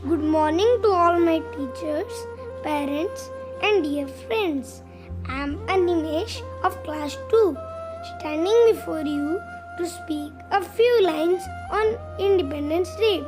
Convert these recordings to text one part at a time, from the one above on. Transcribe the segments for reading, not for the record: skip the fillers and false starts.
Good morning to all my teachers, parents, and dear friends. I am Animesh of class 2, standing before you to speak a few lines on Independence Day.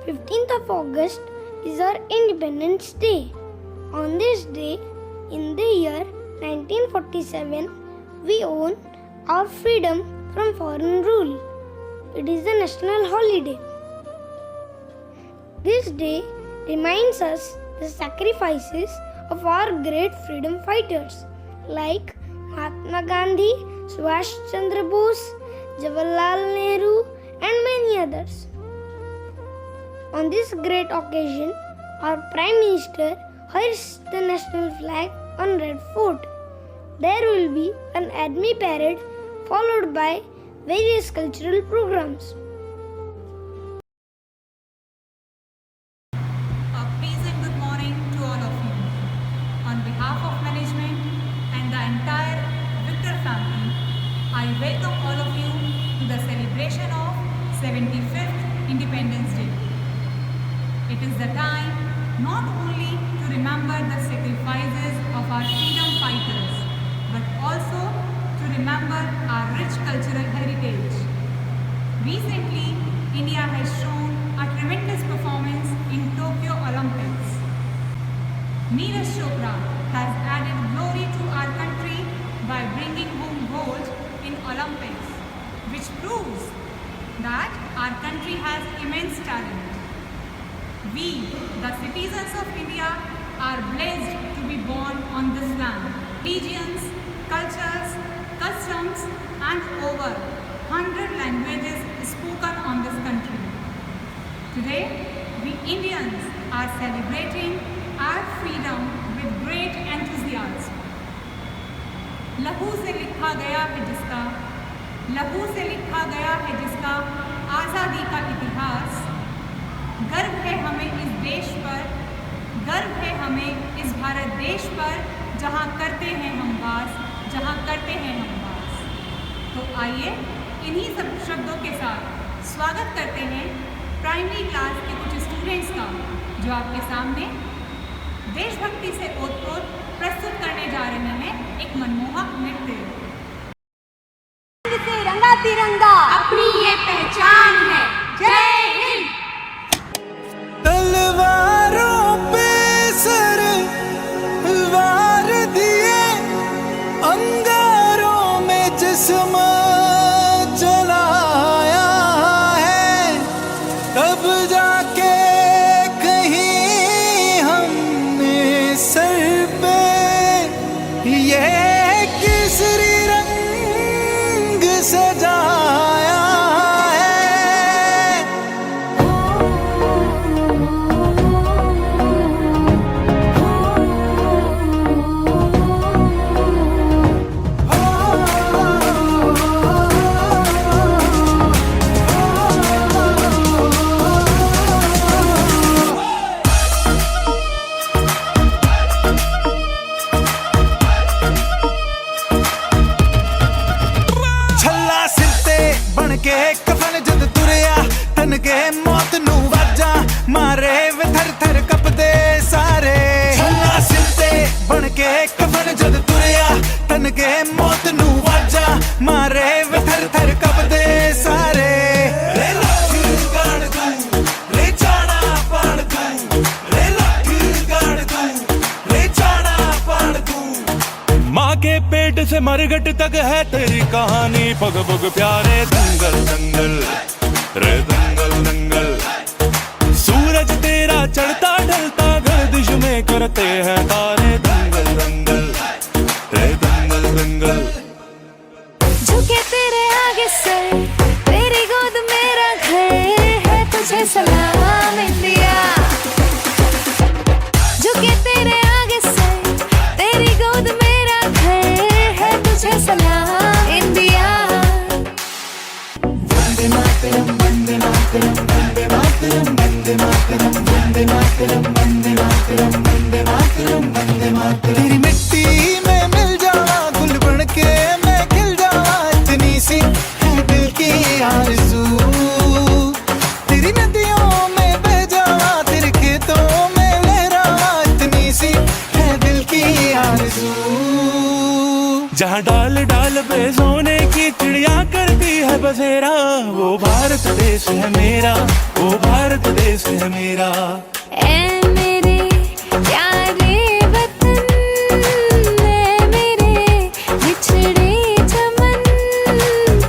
15th of August is our Independence Day. On this day, in the year 1947, we own our freedom from foreign rule. It is a national holiday. This day reminds us the sacrifices of our great freedom fighters like Mahatma Gandhi, Subhash Chandra Bose, Jawaharlal Nehru, and many others. On this great occasion, our Prime Minister hoists the national flag on Red Fort. There will be an army parade followed by various cultural programs. A pleasant good morning to all of you. On behalf of management and the entire Victor family, I welcome all of you to the celebration of 75th Independence Day. It is the time not only to remember the sacrifices of our freedom fighters, but also to remember our rich cultural heritage. Recently, India has shown a tremendous performance in Tokyo Olympics. Neeraj Chopra has added glory to our country by bringing home gold in Olympics, which proves that our country has immense talent. We, the citizens of India, are blessed to be born on this land. Religions, cultures, customs, and over 100 languages spoken on this country. Today, we Indians are celebrating our freedom with great enthusiasm. लहू से लिखा गया है जिसका, लहू से लिखा गया है जिसका आज़ादी का इतिहास। गर्व है हमें इस देश पर, गर्व है हमें इस भारत देश पर, जहाँ करते हैं हम वास, जहाँ करते हैं हम वास। तो आइए इन्हीं सब शब्दों के साथ स्वागत करते हैं प्राइमरी क्लास के कुछ स्टूडेंट्स का, जो आपके सामने देशभक्ति से ओतप्रोत प्रस्तुत करने जा रहे हैं एक मनमोहक नृत्य। से रंगा तिरंगा अपनी ये पहचान है। जय हिंद। तलवारों पे सर वार दिए, अंगारों में जिस्म जलाया है, तब जाके कहीं हमने सर पे ये केसरी रंग सजाया है। छल्ला सिर ते बन के कफन जद तुरया, तन के मौत नू वाजा मारे वे थर थर कपदे सारे। छल्ला सिर ते बन के कफन जद तुरया, तन के मौत नू वाजा मारे वे थर थर कपदे सारे। रे लाठी गाड़ दूं, रे चाड़ा पाड़ दूं, रे लाठी गाड़ दूं, रे चाड़ा पाड़ दूं। माँ के पेट से मरघट तक है तेरी कहानी, पग पग प्यारे दंगल दंगल रे दंगल दंगल। सूरज तेरा चढ़ता ढलता गर्दिश में करते हैं तारे, दंगल दंगल रे दंगल दंगल। झुके तेरे आगे सर, तेरी गोद मेरा घर है, तुझे सलाम इंडिया। झुके तेरे आगे सर, तेरी गोद मेरा घर है, तुझे सलाम इंडिया। वंदे मातरम वंदे मातरम वंदे मातरम वंदे मातरम वंदे मातरम वंदे मातरम वंदे मातरम वंदे मातरम। तेरी मिट्टी में मिल जावा, गुल बन के मैं खिल जावा, इतनी सी है दिल की आरज़ू। तेरी नदियों में बह जा जहाँ डाल डाल पे सोने की चिड़िया करती है बसेरा, वो भारत देश है मेरा, वो भारत देश है मेरा। ऐ मेरे प्यारे वतन, ऐ मेरे बिछड़े चमन,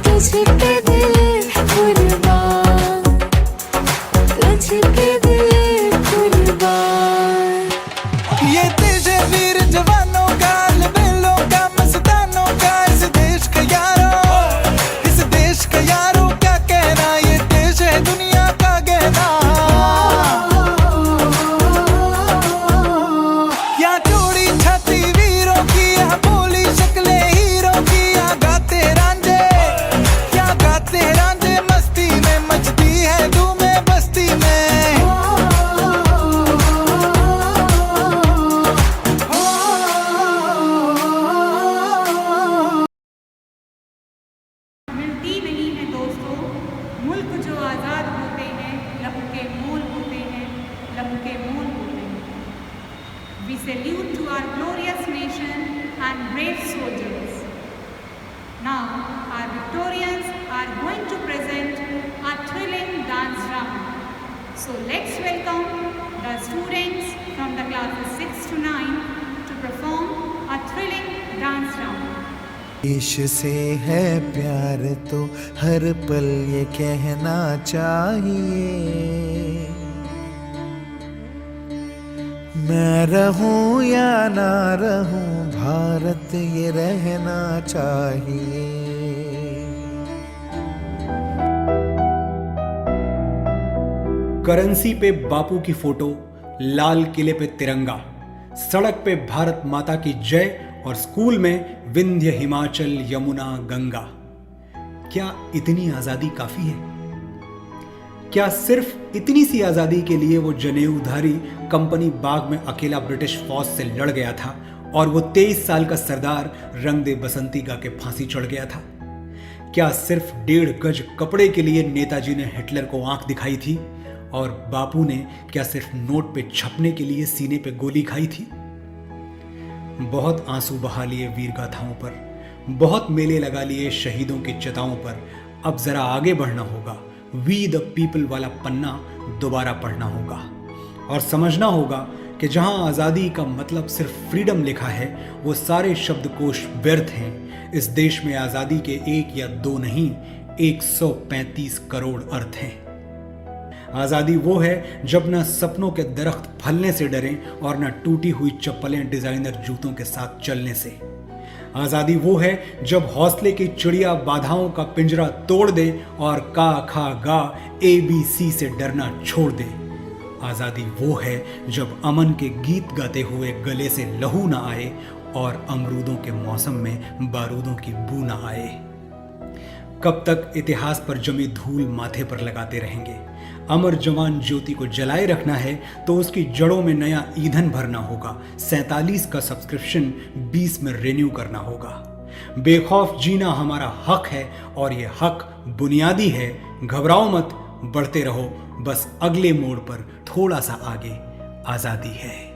तुझ पे दिल कुर्बान, तुझ पे दिल कुर्बान। ये देश है वीर जवानों का, लबेलों का, मस्तानों का, इस देश का यारो, इस देश का यारो क्या कहना, ये देश है दुनिया का गहना। यहाँ चोरी छाती वीरों की, यहाँ बोली शक्लें हीरों की, यहाँ गाते रांझे, यहाँ गाते रांझे मस्ती में, मचती है धूमें बस्ती में। मिलती नहीं है दोस्तों, मुल्क जो आज़ाद होते हैं, लहू के मोल होते हैं, लहू के मोल होते हैं। We salute to our glorious nation and brave soldiers. Now, our Victorians are going to present a thrilling dance round. So let's welcome the students from the classes 6 to 9 to perform a thrilling dance round. देश से है प्यार तो हर पल ये कहना चाहिए, मैं रहूं या ना रहूं भारत ये रहना चाहिए। करेंसी पे बापू की फोटो, लाल किले पे तिरंगा, सड़क पे भारत माता की जय और स्कूल में विंध्य हिमाचल यमुना गंगा। क्या इतनी आजादी काफी है? क्या सिर्फ इतनी सी आजादी के लिए वो जनेऊधारी कंपनी बाग में अकेला ब्रिटिश फौज से लड़ गया था और वो 23 साल का सरदार रंग दे बसंती गा के फांसी चढ़ गया था? क्या सिर्फ 1.5 गज कपड़े के लिए नेताजी ने हिटलर को आंख दिखाई थी और बापू ने क्या सिर्फ नोट पे छपने के लिए सीने पे गोली खाई थी? बहुत आंसू बहा लिए वीर गाथाओं पर, बहुत मेले लगा लिए शहीदों की चिताओं पर। अब जरा आगे बढ़ना होगा, वी द पीपल वाला पन्ना दोबारा पढ़ना होगा और समझना होगा कि जहां आजादी का मतलब सिर्फ फ्रीडम लिखा है, वो सारे शब्दकोश व्यर्थ हैं। इस देश में आजादी के 1 या 2 नहीं, 135 करोड़ अर्थ हैं। आजादी वो है जब न सपनों के दरख्त फलने से डरें और न टूटी हुई चप्पलें डिजाइनर जूतों के साथ चलने से। आजादी वो है जब हौसले की चिड़िया बाधाओं का पिंजरा तोड़ दे और का खा गा ABC से डरना छोड़ दे। आजादी वो है जब अमन के गीत गाते हुए गले से लहू ना आए और अमरूदों के मौसम में बारूदों की बू ना आए। कब तक इतिहास पर जमी धूल माथे पर लगाते रहेंगे? अमर जवान ज्योति को जलाए रखना है तो उसकी जड़ों में नया ईंधन भरना होगा। 47 का सब्सक्रिप्शन 20 में रिन्यू करना होगा। बेखौफ जीना हमारा हक है और ये हक बुनियादी है। घबराओ मत, बढ़ते रहो, बस अगले मोड़ पर थोड़ा सा आगे आजादी है।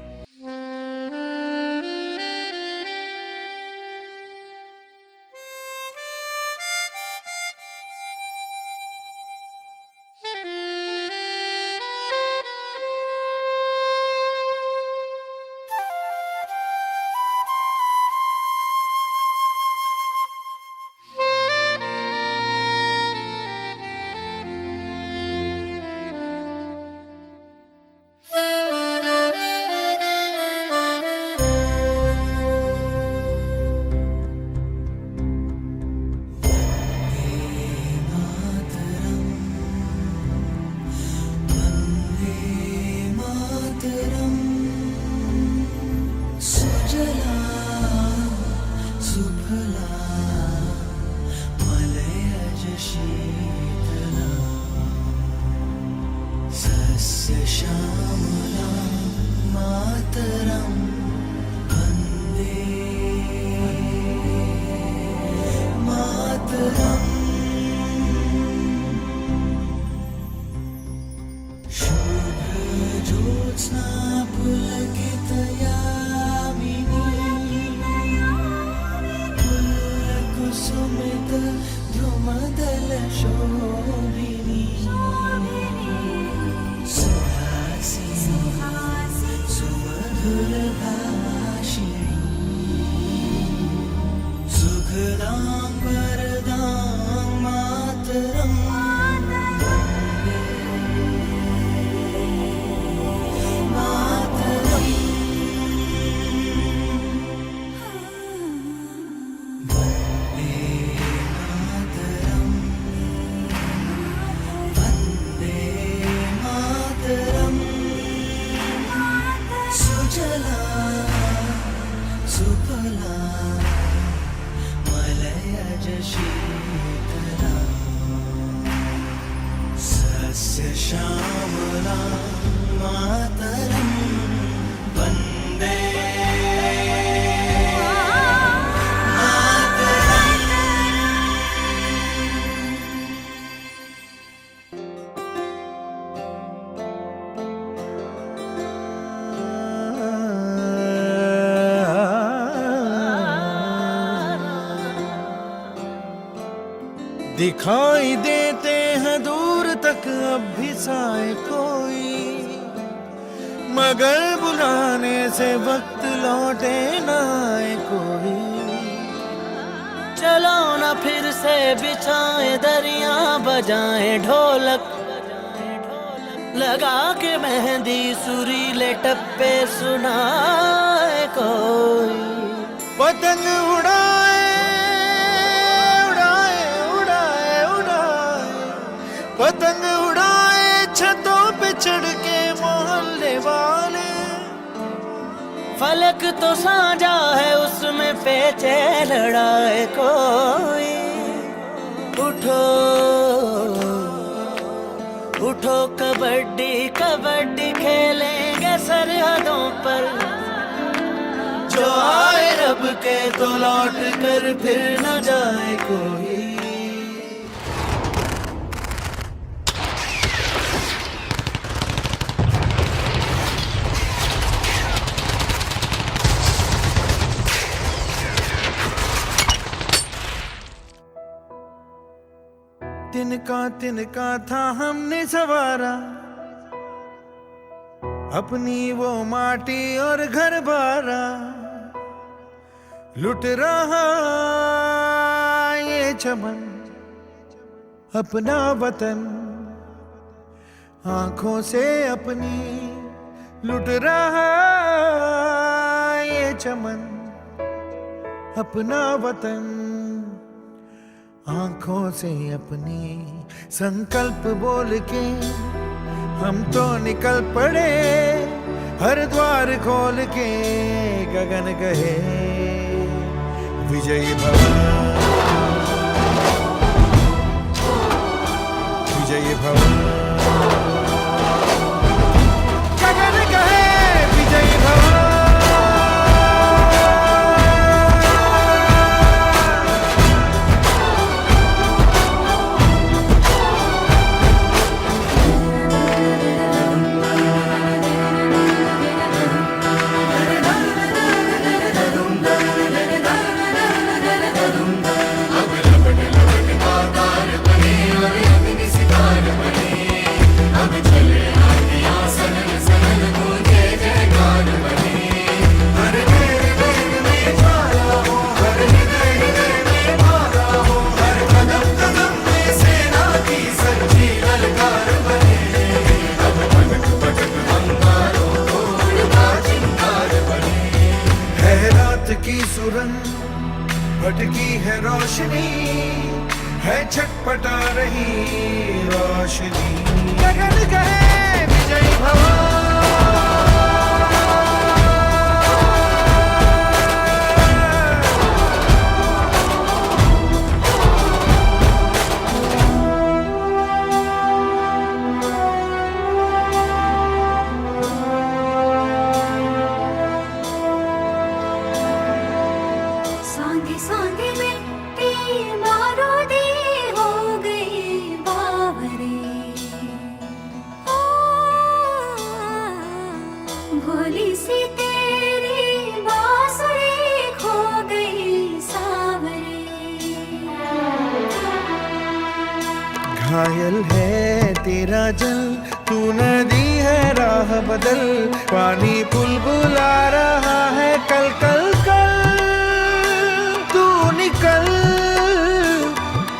दिखाई देते हैं दूर तक अब भी साए कोई, मगर बुलाने से वक्त लौटे ना आए कोई। चलो ना फिर से बिछाए दरिया, बजाए ढोलक लगा के मेहंदी, सुरीले टप्पे सुनाए कोई। पतंग उड़ाए उड़ाए उड़ाए उड़ाए, पतंग उड़ाए छतों पे चढ़ के मोहल्ले वाले। फलक तो साजा है उसमें पेचे लड़ाए कोई। उठो उठो कबड्डी कबड्डी खेलेंगे सरहदों पर, जो आए रब के तो लौट कर फिर न जाए कोई। तिनका था हमने सवारा, अपनी वो माटी और घर बारा। लुट रहा ये चमन अपना वतन, आंखों से अपनी लुट रहा ये चमन अपना वतन, आंखों से अपनी। संकल्प बोल के हम तो निकल पड़े, हर द्वार खोल के गगन कहे विजयी भव विजयी भव। गगन कहे विजयी भव। की सुरंग भटकी है रोशनी, है छटपटा रही रोशनी। गगन कहे विजयी भव। भोली सी तेरी बांसुरी खो गई सावरे। घायल है तेरा जल, तू नदी है राह बदल। पानी बुलबुला रहा है कल कल कल। तू निकल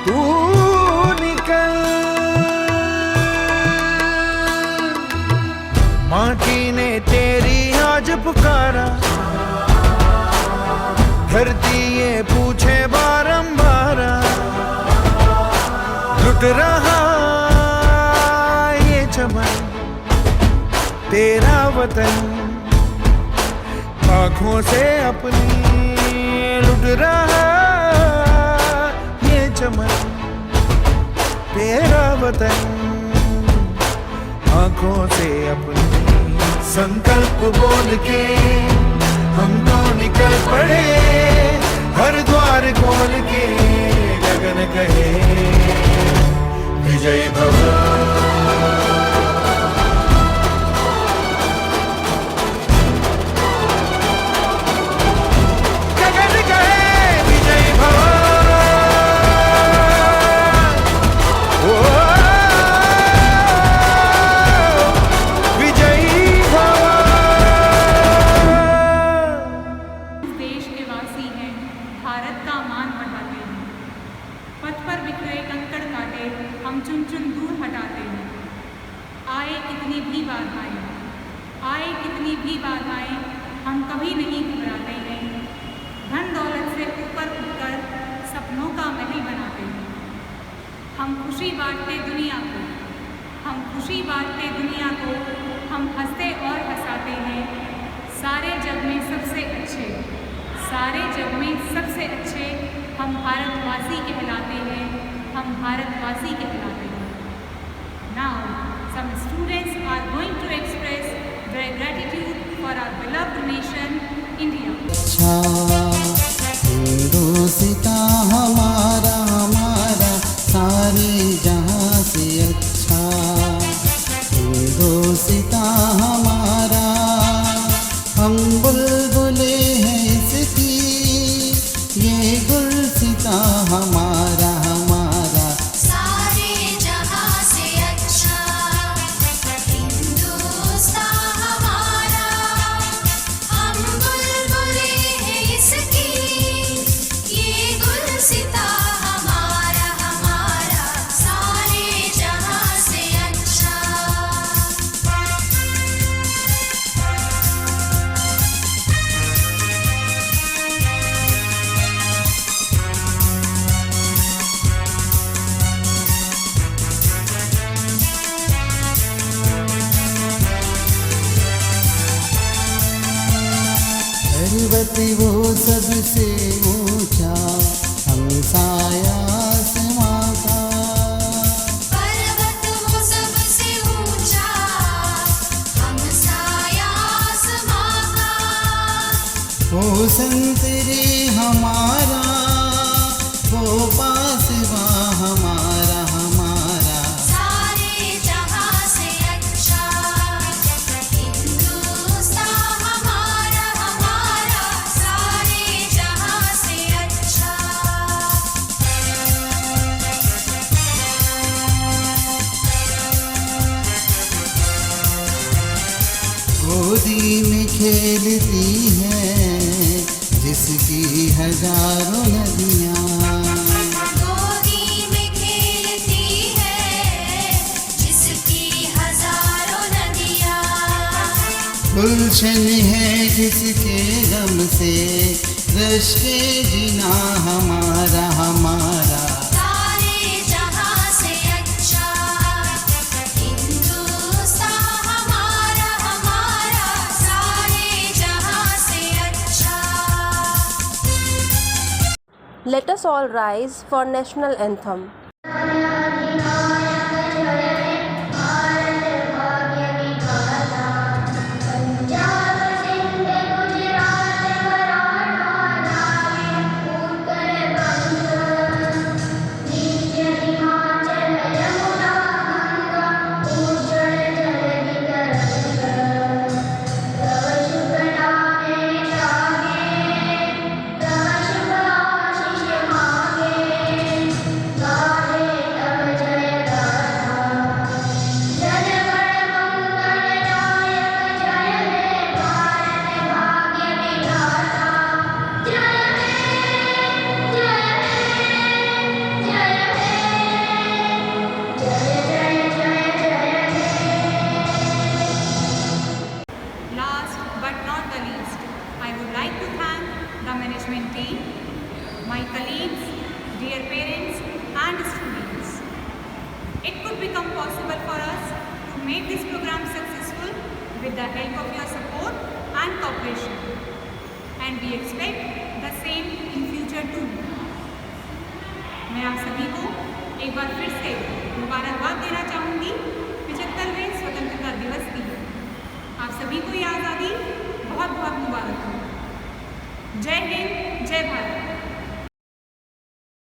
तू निकल। माटी ने तेरी आज पुकारा, धरती ये पूछे बारंबार। लुट रहा ये चमन तेरा वतन, आँखों से अपनी लुट रहा ये चमन तेरा वतन, आँखों से अपनी। संकल्प बोल के हम तो निकल पड़े, हर द्वार खोल के गगन कहे विजयी भव। गगन कहे विजयी भव। भी बाधाएं आए, कितनी भी बाधाएं, हम कभी नहीं घबराते हैं। धन दौलत से ऊपर उठकर सपनों का महल बनाते हैं। हम खुशी बांटते दुनिया को, हम खुशी बांटते दुनिया को, हम हंसते और हंसाते हैं। सारे जग में सबसे अच्छे, सारे जग में सबसे अच्छे हम भारतवासी कहलाते हैं, हम भारतवासी कहलाते हैं। Now, some students are going to express their gratitude for our beloved nation, India. अच्छा हिंदुस्तान हमारा हमारा सारे जहां से अच्छा, हिंदुस्तान हमारा, हम बुलबुले हैं इसकी, ये गुलसिता हमारा हमारा। सारे जहां से अच्छा हिंदुस्तान हमारा, हम बुलबुले हैं इसकी, ये गुलसिता हमारा हमारा। सारे जहां से अच्छा। पर्वत वो सबसे ऊंचा, हमसाया आसमां का, पर्वत वो सबसे ऊंचा, हमसाया आसमां का। वो संतरे हमारा, वो पासवा हमारा हमारा। सारे जहां से अच्छा हिंदुस्तान हमारा हमारा। सारे जहां से अच्छा। गोदी में खेलती है जिसकी हजारों नदियाँ, गोदी में खेलती है जिसकी हजारों नदियाँ। गुलशन है जिसके गम से रश के जीना हमारा हमारा। सारे जहां से अच्छा हिंदुस्तान हमारा हमारा। सारे जहां से अच्छा। Let us all rise for national anthem. Last but not the least, I would like to thank the management team, my colleagues, dear parents and students. It could become possible for us to make this program successful with the help of your support and cooperation. And we expect the same in future too. मैं आप सभी को एक बार फिर से मुबारकबाद देना चाहूँगी 75वें स्वतंत्रता दिवस की। आप सभी को ये आज़ादी बहुत बहुत मुबारक हो। जय हिंद, जय भारत।